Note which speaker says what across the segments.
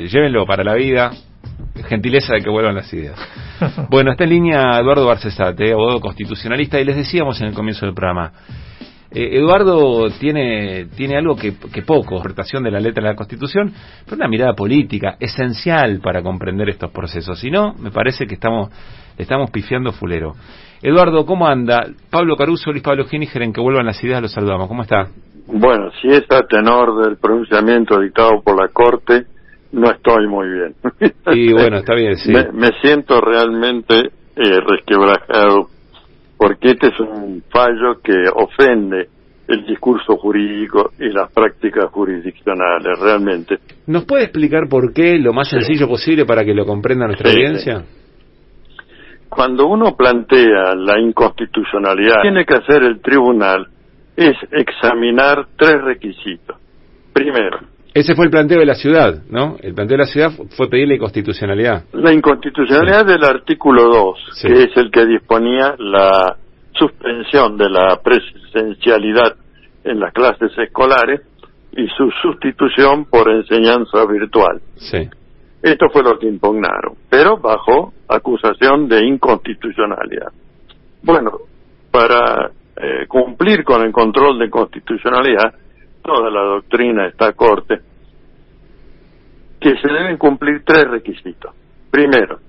Speaker 1: llévenlo para la vida, gentileza de que vuelvan las ideas. Bueno, está en línea Eduardo Barcesate, abogado constitucionalista, y les decíamos en el comienzo del programa, Eduardo tiene algo que poco, interpretación de la letra de la Constitución, pero una mirada política esencial para comprender estos procesos. Si no, me parece que estamos pifiando fulero. Eduardo, ¿cómo anda? Pablo Caruso, Luis Pablo Giníger, en que vuelvan las ideas, los saludamos. ¿Cómo está?
Speaker 2: Bueno, si es a tenor del pronunciamiento dictado por la Corte, no estoy muy bien.
Speaker 1: Y bueno, está bien, sí.
Speaker 2: Me siento realmente resquebrajado, porque este es un fallo que ofende el discurso jurídico y las prácticas jurisdiccionales, realmente.
Speaker 1: ¿Nos puede explicar por qué, lo más sencillo posible, para que lo comprenda nuestra audiencia?
Speaker 2: Cuando uno plantea la inconstitucionalidad, tiene que hacer el tribunal es examinar tres requisitos. Primero,
Speaker 1: ese fue el planteo de la ciudad, ¿no? El planteo de la ciudad fue pedir la inconstitucionalidad.
Speaker 2: La inconstitucionalidad del artículo 2, que es el que disponía la suspensión de la presencialidad en las clases escolares y su sustitución por enseñanza virtual.
Speaker 1: Sí.
Speaker 2: Esto fue lo que impugnaron, pero bajo acusación de inconstitucionalidad. Bueno, para cumplir con el control de constitucionalidad, toda la doctrina de esta Corte, que se deben cumplir tres requisitos. Primero,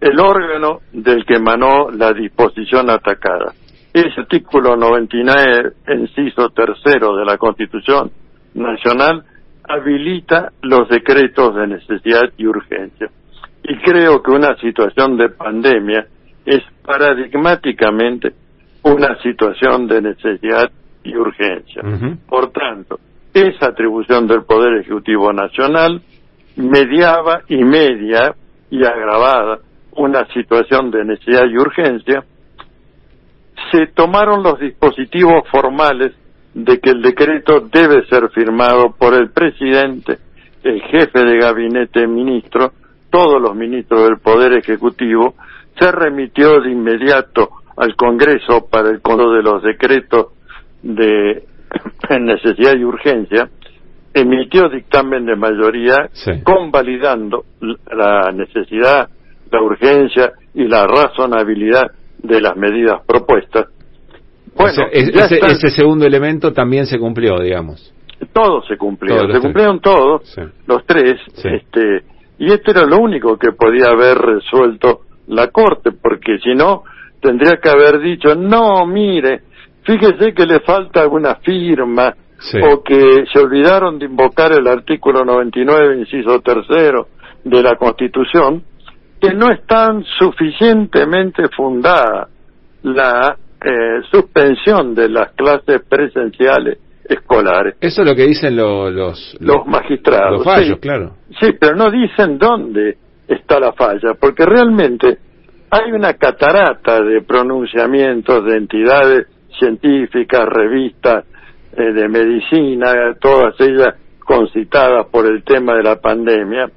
Speaker 2: el órgano del que emanó la disposición atacada. Ese artículo 99, inciso tercero de la Constitución Nacional, habilita los decretos de necesidad y urgencia. Y creo que una situación de pandemia es paradigmáticamente una situación de necesidad y urgencia. Por tanto, esa atribución del Poder Ejecutivo Nacional mediaba y media y agravada una situación de necesidad y urgencia. Se tomaron los dispositivos formales de que el decreto debe ser firmado por el presidente, el jefe de gabinete ministro, todos los ministros del Poder Ejecutivo. Se remitió de inmediato al Congreso para el control de los decretos de necesidad y urgencia, emitió dictamen de mayoría, convalidando la necesidad, la urgencia y la razonabilidad de las medidas propuestas. Bueno,
Speaker 1: ese segundo elemento también se cumplió, digamos.
Speaker 2: Todo se cumplió, se cumplieron todos, los tres, y esto era lo único que podía haber resuelto la Corte, porque si no, tendría que haber dicho, no, mire, fíjese que le falta alguna firma, o que se olvidaron de invocar el artículo 99, inciso tercero de la Constitución, que no están suficientemente fundada la suspensión de las clases presenciales escolares.
Speaker 1: Eso es lo que dicen los
Speaker 2: magistrados.
Speaker 1: Los fallos, claro.
Speaker 2: Sí, pero no dicen dónde está la falla, porque realmente hay una catarata de pronunciamientos de entidades científicas, revistas de medicina, todas ellas concitadas por el tema de la pandemia,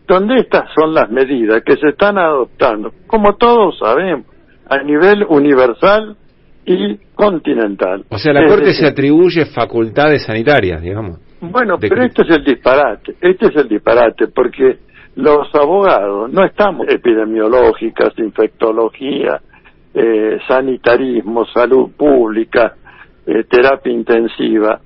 Speaker 2: donde estas son las medidas que se están adoptando, como todos sabemos, a nivel universal y continental.
Speaker 1: O sea, la Corte se atribuye facultades sanitarias, digamos.
Speaker 2: Bueno, pero este es el disparate, porque los abogados no estamos epidemiológicas, infectología, sanitarismo, salud pública, terapia intensiva.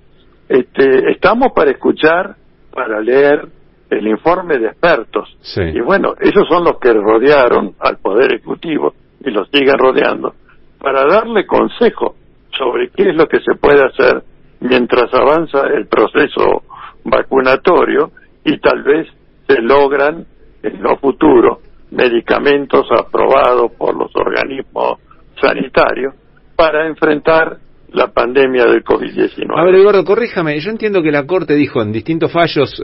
Speaker 2: Estamos para escuchar, para leer el informe de expertos. Y bueno, esos son los que rodearon al Poder Ejecutivo y lo siguen rodeando para darle consejo sobre qué es lo que se puede hacer mientras avanza el proceso vacunatorio y tal vez se logran en lo futuro medicamentos aprobados por los organismos sanitarios para enfrentar la pandemia del COVID-19.
Speaker 1: A ver, Eduardo, corríjame, yo entiendo que la Corte dijo en distintos fallos,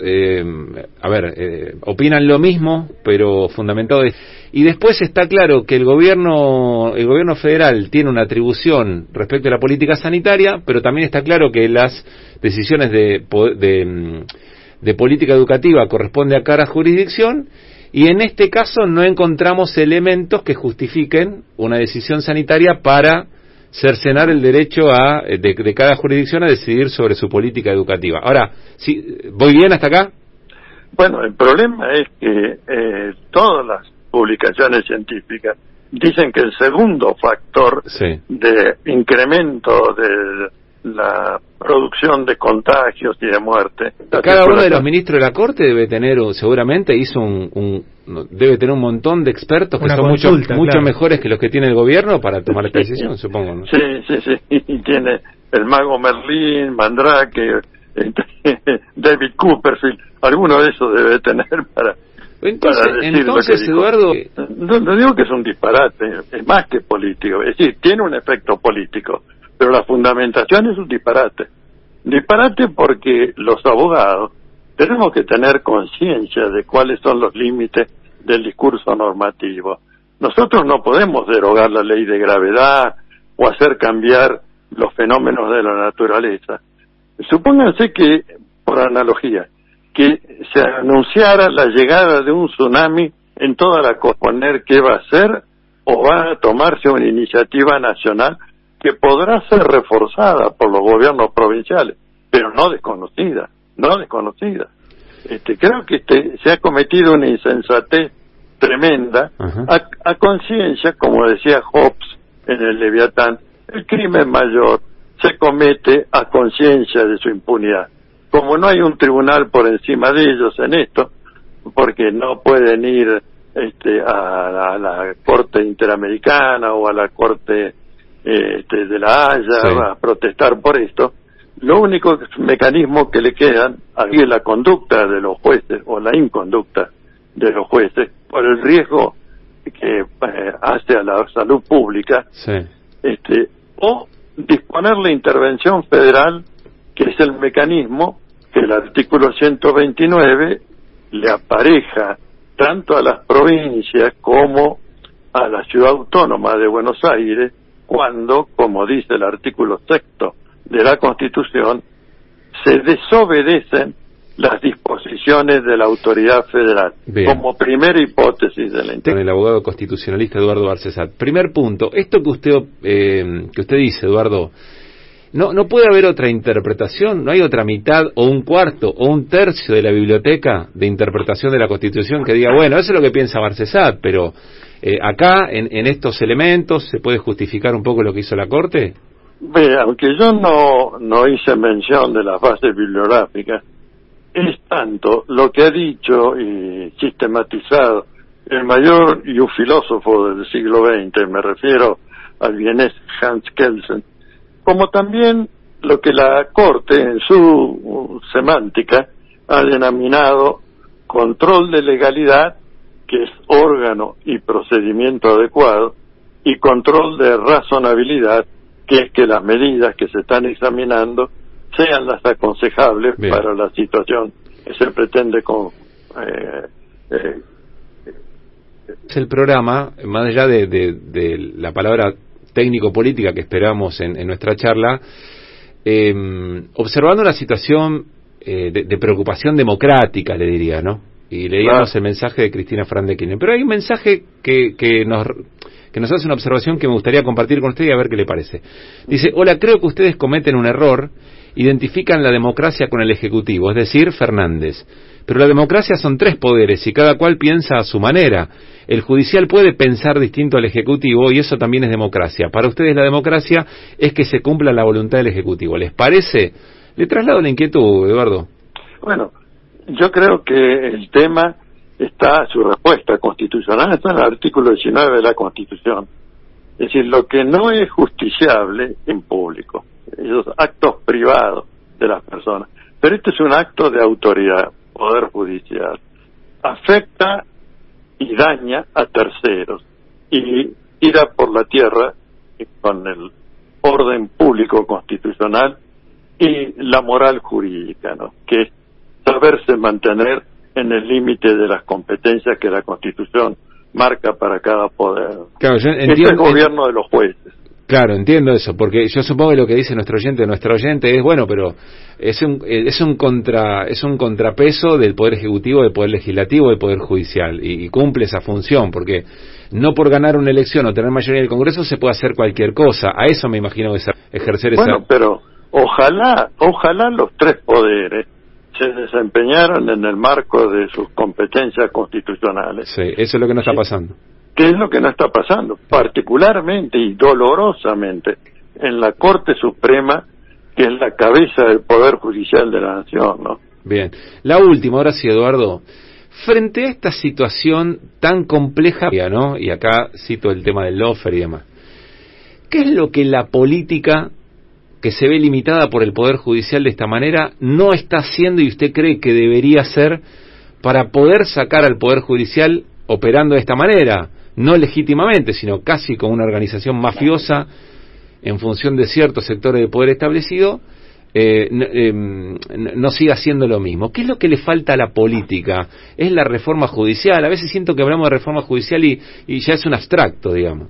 Speaker 1: opinan lo mismo, pero fundamentado. Y después está claro que el gobierno federal tiene una atribución respecto a la política sanitaria, pero también está claro que las decisiones de política educativa corresponde a cada jurisdicción, y en este caso no encontramos elementos que justifiquen una decisión sanitaria para cercenar el derecho de cada jurisdicción a decidir sobre su política educativa. Ahora, ¿sí, voy bien hasta acá?
Speaker 2: Bueno, el problema es que todas las publicaciones científicas dicen que el segundo factor de incremento de la producción de contagios y de muerte.
Speaker 1: Cada uno de los ministros de la Corte debe tener, seguramente debe tener un montón de expertos que son mucho mejores que los que tiene el gobierno para tomar esta decisión, supongo, ¿no?
Speaker 2: Sí. Y tiene el mago Merlín, Mandrake, David Copperfield, alguno de esos debe tener para decir lo que dijo.
Speaker 1: Eduardo,
Speaker 2: no digo que es un disparate, es más que político, es decir, tiene un efecto político, pero la fundamentación es un disparate. Disparate porque los abogados tenemos que tener conciencia de cuáles son los límites del discurso normativo. Nosotros no podemos derogar la ley de gravedad o hacer cambiar los fenómenos de la naturaleza. Supónganse que, por analogía, que se anunciara la llegada de un tsunami en toda la costa, poner qué va a hacer o va a tomarse una iniciativa nacional que podrá ser reforzada por los gobiernos provinciales, pero no desconocida. Creo que se ha cometido una insensatez tremenda a conciencia, como decía Hobbes en el Leviatán, el crimen mayor se comete a conciencia de su impunidad. Como no hay un tribunal por encima de ellos en esto, porque no pueden ir a la Corte Interamericana o a la Corte de la Haya a protestar por esto, lo único mecanismo que le quedan aquí es la conducta de los jueces o la inconducta de los jueces por el riesgo que hace a la salud pública, o disponer la intervención federal, que es el mecanismo que el artículo 129 le apareja tanto a las provincias como a la ciudad autónoma de Buenos Aires, cuando, como dice el artículo 6 de la Constitución, se desobedecen las disposiciones de la autoridad federal. Bien. Como primera hipótesis de la intervención.
Speaker 1: El abogado constitucionalista Eduardo Barcesat. Primer punto, esto que usted dice, Eduardo, no puede haber otra interpretación, no hay otra mitad o un cuarto o un tercio de la biblioteca de interpretación de la Constitución que diga, bueno, eso es lo que piensa Barcesat, pero acá, en estos elementos, ¿se puede justificar un poco lo que hizo la Corte?
Speaker 2: Aunque yo no hice mención de las bases bibliográficas, es tanto lo que ha dicho y sistematizado el mayor y un filósofo del siglo XX, me refiero al vienés Hans Kelsen, como también lo que la Corte en su semántica ha denominado control de legalidad, que es órgano y procedimiento adecuado, y control de razonabilidad, que es que las medidas que se están examinando sean las aconsejables para la situación que se pretende
Speaker 1: Es el programa, más allá de la palabra técnico-política que esperamos en nuestra charla, observando una situación de preocupación democrática, le diría, ¿no? Y leíamos el mensaje de Cristina Fernández de Kirchner. Pero hay un mensaje que nos hace una observación que me gustaría compartir con usted y a ver qué le parece. Dice, hola, creo que ustedes cometen un error, identifican la democracia con el Ejecutivo, es decir, Fernández. Pero la democracia son 3 poderes y cada cual piensa a su manera. El judicial puede pensar distinto al Ejecutivo y eso también es democracia. Para ustedes la democracia es que se cumpla la voluntad del Ejecutivo. ¿Les parece? Le traslado la inquietud, Eduardo.
Speaker 2: Bueno, yo creo que el tema está, su respuesta constitucional está en el artículo 19 de la Constitución. Es decir, lo que no es justiciable en público, esos actos privados de las personas. Pero este es un acto de autoridad, poder judicial. Afecta y daña a terceros y irá por la tierra con el orden público constitucional y la moral jurídica, ¿no? Que es saberse mantener en el límite de las competencias que la Constitución marca para cada poder. Claro, yo entiendo, este es el gobierno de los jueces.
Speaker 1: Claro, entiendo eso, porque yo supongo que lo que dice nuestro oyente es, bueno, pero es un contrapeso del Poder Ejecutivo, del Poder Legislativo, del Poder Judicial, y cumple esa función, porque no por ganar una elección o tener mayoría en el Congreso se puede hacer cualquier cosa. A eso me imagino que ejercer esa...
Speaker 2: Bueno, pero ojalá los 3 poderes se desempeñaran en el marco de sus competencias constitucionales.
Speaker 1: Sí, eso es lo que no está pasando.
Speaker 2: ¿Qué es lo que no está pasando? Particularmente y dolorosamente en la Corte Suprema, que es la cabeza del Poder Judicial de la Nación, ¿no?
Speaker 1: Bien. La última, ahora sí, Eduardo. Frente a esta situación tan compleja, ¿no? Y acá cito el tema del lawfare y demás, ¿qué es lo que la política, que se ve limitada por el Poder Judicial de esta manera, no está haciendo y usted cree que debería hacer para poder sacar al Poder Judicial operando de esta manera? No legítimamente, sino casi como una organización mafiosa en función de ciertos sectores de poder establecido, no siga haciendo lo mismo. ¿Qué es lo que le falta a la política? ¿Es la reforma judicial? A veces siento que hablamos de reforma judicial y ya es un abstracto, digamos.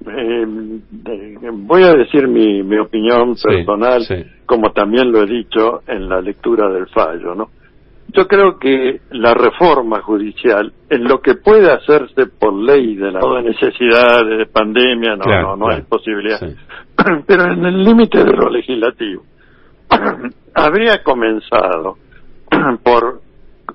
Speaker 2: Voy a decir mi opinión personal,
Speaker 1: sí.
Speaker 2: Como también lo he dicho en la lectura del fallo, ¿no? Yo creo que la reforma judicial, en lo que puede hacerse por ley de la necesidad de pandemia, no hay posibilidad, sí. Pero en el límite de lo legislativo, habría comenzado por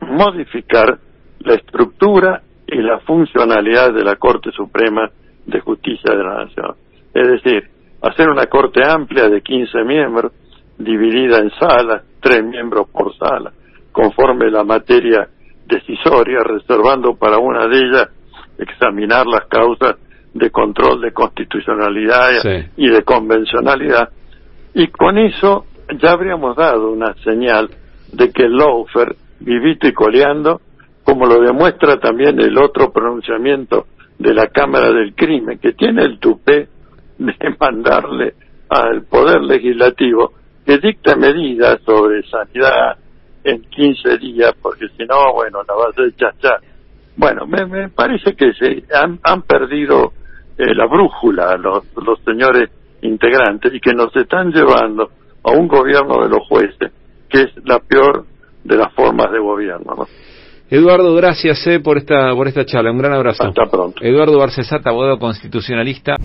Speaker 2: modificar la estructura y la funcionalidad de la Corte Suprema de Justicia de la Nación. Es decir, hacer una Corte amplia de 15 miembros, dividida en salas, 3 miembros por sala, conforme la materia decisoria, reservando para una de ellas examinar las causas de control de constitucionalidad y de convencionalidad. Y con eso ya habríamos dado una señal de que el lawfare, vivito y coleando, como lo demuestra también el otro pronunciamiento de la Cámara del Crimen, que tiene el tupé de mandarle al Poder Legislativo que dicte medidas sobre sanidad en 15 días, porque si no, bueno, la va a hacer chachá. Bueno, me parece que se han perdido la brújula los señores integrantes y que nos están llevando a un gobierno de los jueces, que es la peor de las formas de gobierno, ¿no?
Speaker 1: Eduardo, gracias por esta charla. Un gran abrazo.
Speaker 2: Hasta pronto.
Speaker 1: Eduardo Barcesata, abogado constitucionalista.